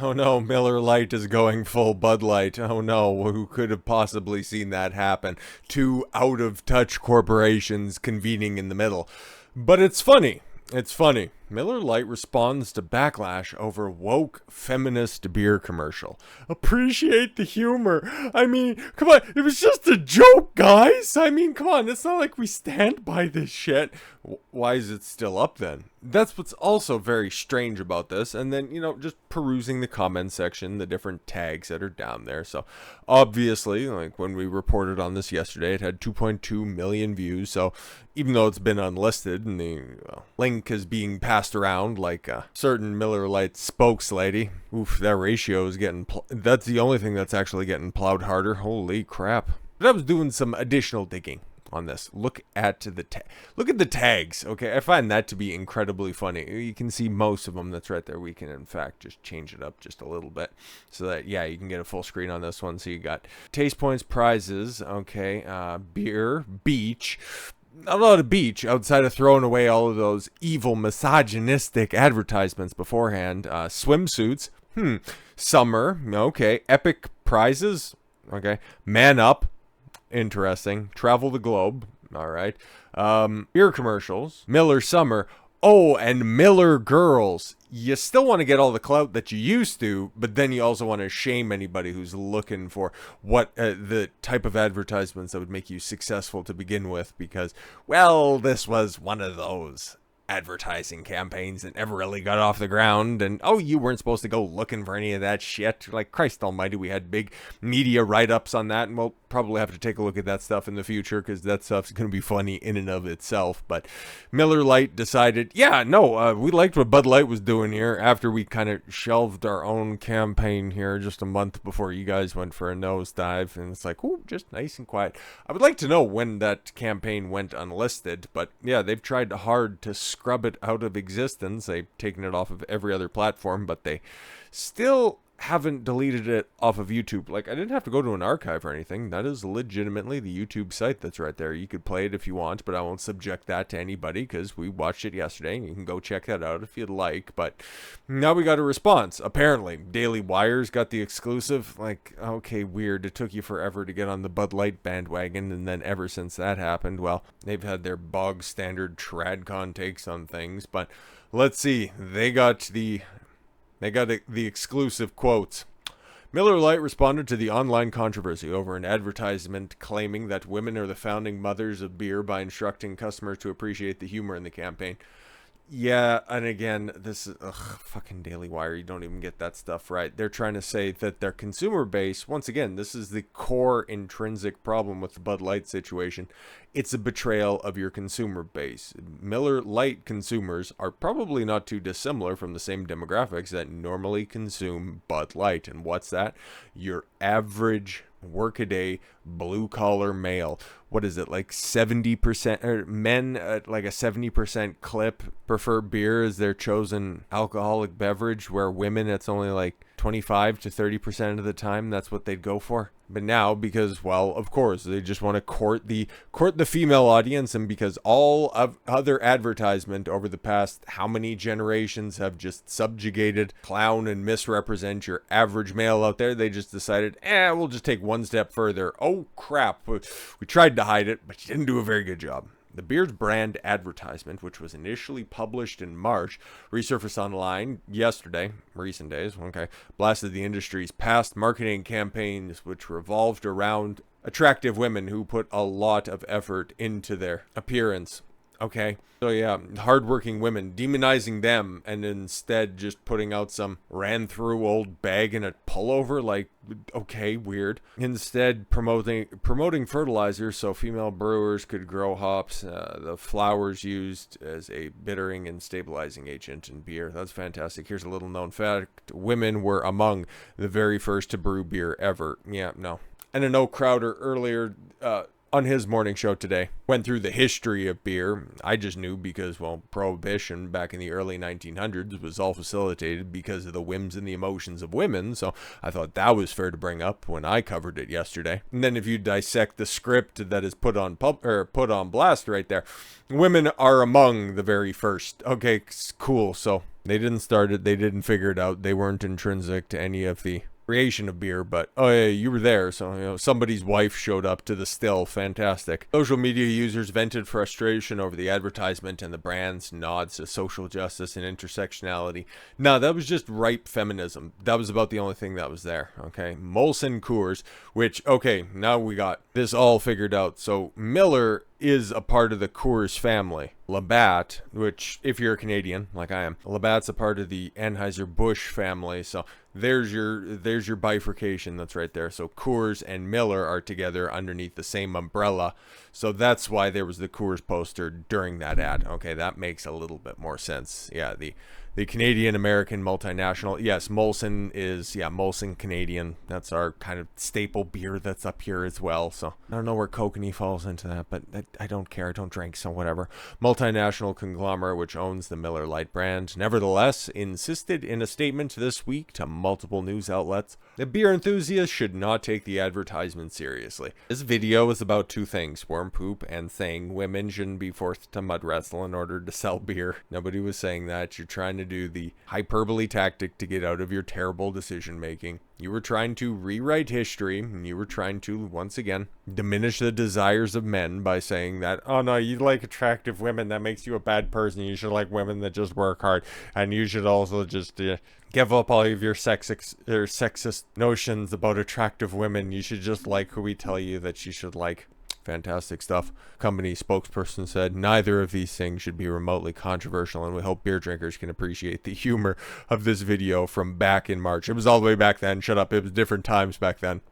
Oh no, Miller Lite is going full Bud Light. Oh no, who could have possibly seen that happen? Two out of touch corporations convening in the middle. But it's funny. It's funny. Miller Lite responds to backlash over woke feminist beer commercial. Appreciate the humor. I mean, come on, it was just a joke, guys. I mean, come on, it's not like we stand by this shit. Why is it still up then? That's what's also very strange about this. And then, just perusing the comment section, the different tags that are down there. So, obviously, like when we reported on this yesterday, it had 2.2 million views. So, even though it's been unlisted and the link is being passed around like a certain Miller Lite spokeslady, oof, that ratio is getting, that's the only thing that's actually getting plowed harder. Holy crap. But I was doing some additional digging on this. Look at the tags. Okay, I find that to be incredibly funny. You can see most of them that's right there. We can in fact just change it up just a little bit so that you can get a full screen on this one. So you got taste points, prizes, okay, beer, beach, a lot of beach outside of throwing away all of those evil misogynistic advertisements beforehand. Swimsuits, summer, okay, epic prizes, okay, man up, interesting, travel the globe, all right, beer commercials, Miller summer, oh, and Miller girls. You still want to get all the clout that you used to, but then you also want to shame anybody who's looking for what the type of advertisements that would make you successful to begin with, because, well, this was one of those advertising campaigns that never really got off the ground, and you weren't supposed to go looking for any of that shit. Like, Christ almighty, we had big media write-ups on that, and we'll probably have to take a look at that stuff in the future, because that stuff's going to be funny in and of itself. But Miller Lite decided, we liked what Bud Light was doing here after we kind of shelved our own campaign here just a month before you guys went for a nosedive, and it's like, ooh, just nice and quiet. I would like to know when that campaign went unlisted, but yeah, they've tried hard to scrub it out of existence. They've taken it off of every other platform, but they still haven't deleted it off of YouTube. Like, I didn't have to go to an archive or anything. That is legitimately the YouTube site that's right there. You could play it if you want, but I won't subject that to anybody because we watched it yesterday, and you can go check that out if you'd like. But now we got a response. Apparently, Daily Wire's got the exclusive. Like, okay, weird. It took you forever to get on the Bud Light bandwagon, and then ever since that happened, well, they've had their bog standard tradcon takes on things. But let's see. They got the exclusive quotes. Miller Lite responded to the online controversy over an advertisement claiming that women are the founding mothers of beer by instructing customers to appreciate the humor in the campaign. Yeah, and again, this is fucking Daily Wire. You don't even get that stuff right. They're trying to say that their consumer base, once again, this is the core intrinsic problem with the Bud Light situation. It's a betrayal of your consumer base. Miller Lite consumers are probably not too dissimilar from the same demographics that normally consume Bud Light. And what's that? Your average workaday blue collar male. What is it, like 70% or men at like a 70% clip prefer beer as their chosen alcoholic beverage, where women, it's only like 25 to 30% of the time that's what they'd go for. But now, because, well, of course, they just want to court the female audience, and because all of other advertisement over the past how many generations have just subjugated, clown, and misrepresent your average male out there, they just decided, we'll just take one step further. Oh, crap. We tried to hide it, but you didn't do a very good job. The beer's brand advertisement, which was initially published in March, resurfaced online yesterday, recent days, blasted the industry's past marketing campaigns, which revolved around attractive women who put a lot of effort into their appearance. Okay, so yeah, hardworking women, demonizing them, and instead just putting out some ran-through old bag in a pullover, like, okay, weird. Instead, promoting fertilizers so female brewers could grow hops, the flowers used as a bittering and stabilizing agent in beer. That's fantastic. Here's a little known fact. Women were among the very first to brew beer ever. Yeah, no. And I know Crowder earlier, on his morning show today, went through the history of beer. I just knew because, well, Prohibition back in the early 1900s was all facilitated because of the whims and the emotions of women, so I thought that was fair to bring up when I covered it yesterday. And then if you dissect the script that is put on blast right there, women are among the very first. Okay, cool, so They didn't start it. They didn't figure it out. They weren't intrinsic to any of the creation of beer, but oh yeah, you were there, so somebody's wife showed up to the still. Fantastic. Social media users vented frustration over the advertisement and the brand's nods to social justice and intersectionality. No, that was just ripe feminism. That was about the only thing that was there. Okay, Molson Coors, which, okay, now we got this all figured out. So Miller is a part of the Coors family. Labatt, which, if you're a Canadian like I am, Labatt's a part of the Anheuser Busch family. So there's your bifurcation. That's right there. So Coors and Miller are together underneath the same umbrella. So that's why there was the Coors poster during that ad. Okay, that makes a little bit more sense. Yeah, the Canadian American multinational. Yes, Molson is, Molson Canadian. That's our kind of staple beer that's up here as well. So I don't know where Kokanee falls into that, but I don't care. I don't drink, so whatever. Multinational conglomerate which owns the Miller Lite brand, nevertheless, insisted in a statement this week to multiple news outlets that beer enthusiasts should not take the advertisement seriously. This video is about two things: worm poop and saying women shouldn't be forced to mud wrestle in order to sell beer. Nobody was saying that. You're trying to do the hyperbole tactic to get out of your terrible decision making. You were trying to rewrite history, and you were trying to, once again, diminish the desires of men by saying that, oh no, you like attractive women, that makes you a bad person. You should like women that just work hard, and you should also just give up all of your sexist notions about attractive women. You should just like who we tell you that you should like. Fantastic stuff. Company spokesperson said neither of these things should be remotely controversial, and we hope beer drinkers can appreciate the humor of this video from back in March. It was all the way back then. Shut up. It was different times back then.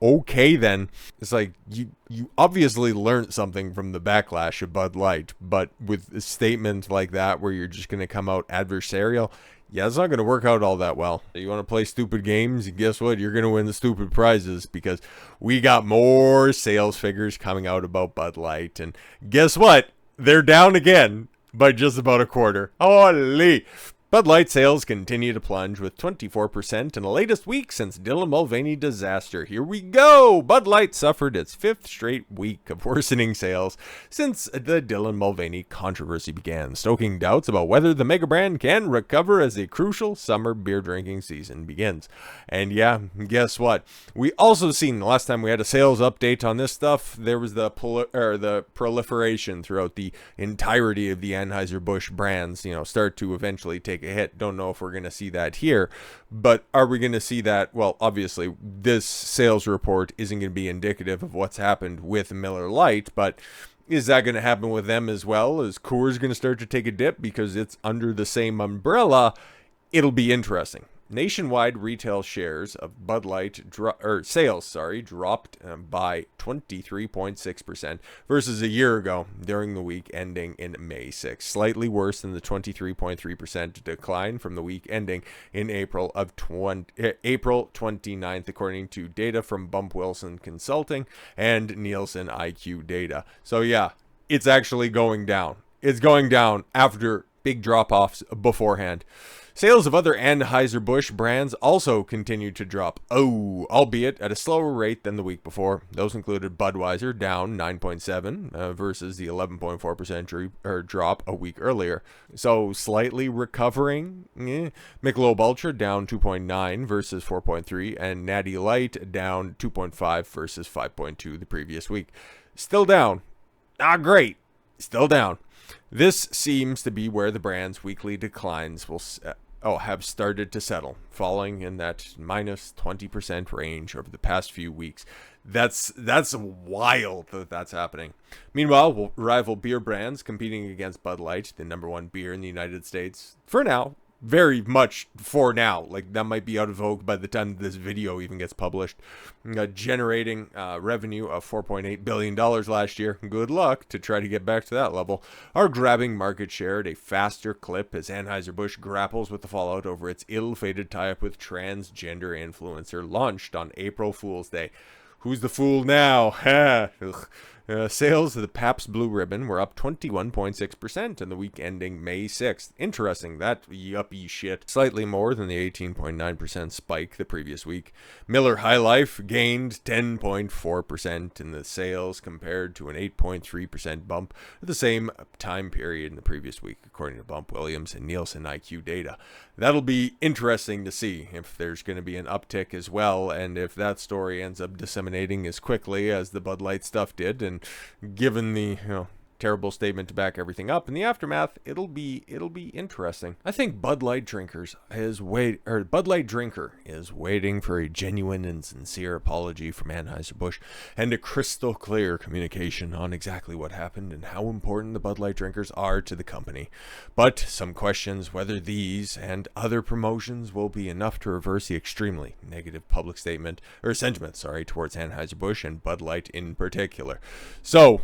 Okay, then. It's like, you obviously learned something from the backlash of Bud Light, but with a statement like that where you're just going to come out adversarial, yeah, it's not going to work out all that well. You want to play stupid games? Guess what? You're going to win the stupid prizes, because we got more sales figures coming out about Bud Light. And guess what? They're down again by just about a quarter. Holy! Bud Light sales continue to plunge with 24% in the latest week since Dylan Mulvaney disaster. Here we go! Bud Light suffered its fifth straight week of worsening sales since the Dylan Mulvaney controversy began, stoking doubts about whether the mega brand can recover as a crucial summer beer drinking season begins. And yeah, guess what? We also seen, the last time we had a sales update on this stuff, there was the proliferation throughout the entirety of the Anheuser Busch brands, start to eventually take a hit. Don't know if we're going to see that here, but are we going to see that? Well, obviously this sales report isn't going to be indicative of what's happened with Miller Lite, but is that going to happen with them as well? Is Coors going to start to take a dip because it's under the same umbrella? It'll be interesting. Nationwide retail shares of Bud Light sales dropped by 23.6% versus a year ago during the week ending in May 6th, slightly worse than the 23.3% decline from the week ending in April 29th, according to data from Bump Wilson Consulting and Nielsen IQ data. So yeah, it's actually going down. It's going down after big drop-offs beforehand. Sales of other Anheuser Busch brands also continued to drop, albeit at a slower rate than the week before. Those included Budweiser, down 9.7% versus the 11.4% drop a week earlier. So slightly recovering. Michelob Ultra down 2.9% versus 4.3%, and Natty Light down 2.5% versus 5.2% the previous week. Still down. Not great. Still down. This seems to be where the brand's weekly declines will have started to settle, falling in that minus 20% range over the past few weeks. That's wild that that's happening. Meanwhile, rival beer brands competing against Bud Light, the number one beer in the United States, for now, very much for now, like that might be out of vogue by the time this video even gets published, generating revenue of $4.8 billion last year. Good luck to try to get back to that level. Are grabbing market share at a faster clip as Anheuser-Busch grapples with the fallout over its ill-fated tie-up with transgender influencer launched on April Fool's Day. Who's the fool now? Sales of the Pabst Blue Ribbon were up 21.6% in the week ending May 6th. Interesting, that yuppie shit. Slightly more than the 18.9% spike the previous week. Miller High Life gained 10.4% in the sales compared to an 8.3% bump at the same time period in the previous week, according to Bump Williams and Nielsen IQ data. That'll be interesting to see if there's going to be an uptick as well, and if that story ends up disseminating as quickly as the Bud Light stuff did, and given the terrible statement to back everything up in the aftermath, it'll be interesting. I think Bud Light drinker is waiting for a genuine and sincere apology from Anheuser Busch and a crystal clear communication on exactly what happened and how important the Bud Light drinkers are to the company. But some questions whether these and other promotions will be enough to reverse the extremely negative public sentiment towards Anheuser Busch and Bud Light in particular. So,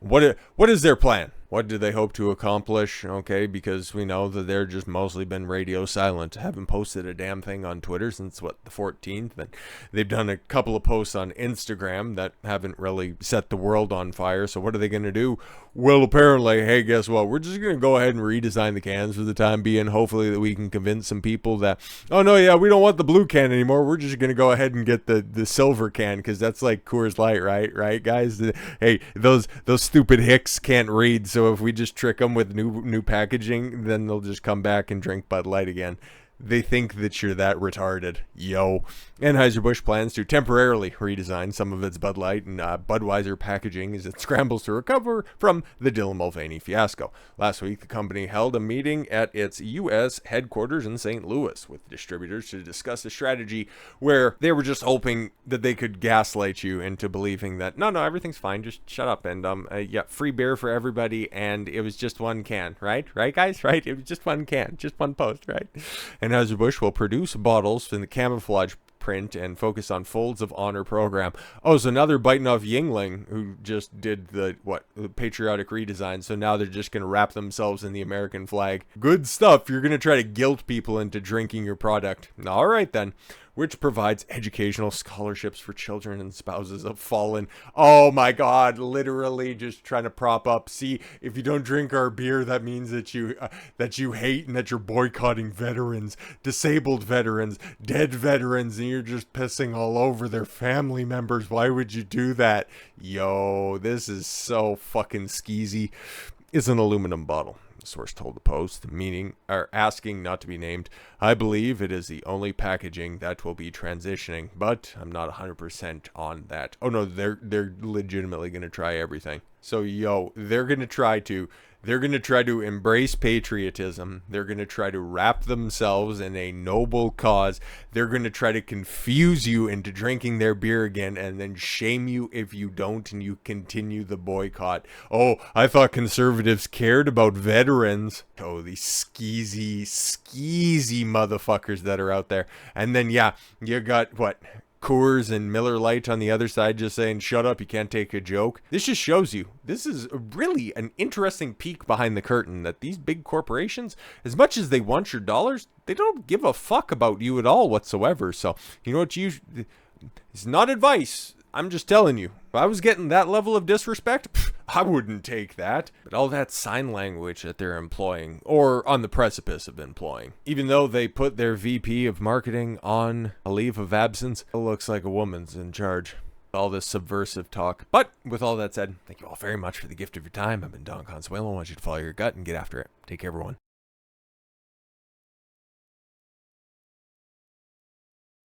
what is their plan? What do they hope to accomplish? Okay, because we know that they're just mostly been radio silent. Haven't posted a damn thing on Twitter since, the 14th? And they've done a couple of posts on Instagram that haven't really set the world on fire. So what are they going to do? Well, apparently, hey, guess what? We're just going to go ahead and redesign the cans for the time being. Hopefully that we can convince some people that, oh, no, yeah, we don't want the blue can anymore. We're just going to go ahead and get the silver can because that's like Coors Light, right, guys? Hey, those stupid hicks can't read, so if we just trick them with new packaging, then they'll just come back and drink Bud Light again. They think that you're that retarded. Yo. Anheuser-Busch plans to temporarily redesign some of its Bud Light and Budweiser packaging as it scrambles to recover from the Dylan Mulvaney fiasco. Last week, the company held a meeting at its U.S. headquarters in St. Louis with distributors to discuss a strategy where they were just hoping that they could gaslight you into believing that, no, everything's fine, just shut up, and free beer for everybody, and it was just one can, right, guys, right? It was just one can, just one post, right? Anheuser-Busch will produce bottles in the camouflage print and focus on Folds of Honor program. Oh, so now they're biting off Yingling, who just did the patriotic redesign, so now they're just going to wrap themselves in the American flag. Good stuff. You're going to try to guilt people into drinking your product. All right, then. Which provides educational scholarships for children and spouses of fallen. Oh my God, literally just trying to prop up. See, if you don't drink our beer, that means that you hate and that you're boycotting veterans, disabled veterans, dead veterans, and you're just pissing all over their family members. Why would you do that? Yo, this is so fucking skeezy. It's an aluminum bottle. Source told the Post, asking not to be named. I believe it is the only packaging that will be transitioning, but I'm not 100% on that. Oh no, they're legitimately going to try everything. So they're going to try to embrace patriotism. They're going to try to wrap themselves in a noble cause. They're going to try to confuse you into drinking their beer again and then shame you if you don't and you continue the boycott. Oh, I thought conservatives cared about veterans. Oh, these skeezy motherfuckers that are out there. And then, you got Coors and Miller Lite on the other side just saying, shut up, you can't take a joke. This just shows you, this is really an interesting peek behind the curtain, that these big corporations, as much as they want your dollars, they don't give a fuck about you at all whatsoever. So, you know what, it's not advice. I'm just telling you, if I was getting that level of disrespect, I wouldn't take that. But all that sign language that they're employing, or on the precipice of employing, even though they put their VP of marketing on a leave of absence, it looks like a woman's in charge. All this subversive talk. But with all that said, thank you all very much for the gift of your time. I've been Don Consuelo. I want you to follow your gut and get after it. Take care, everyone.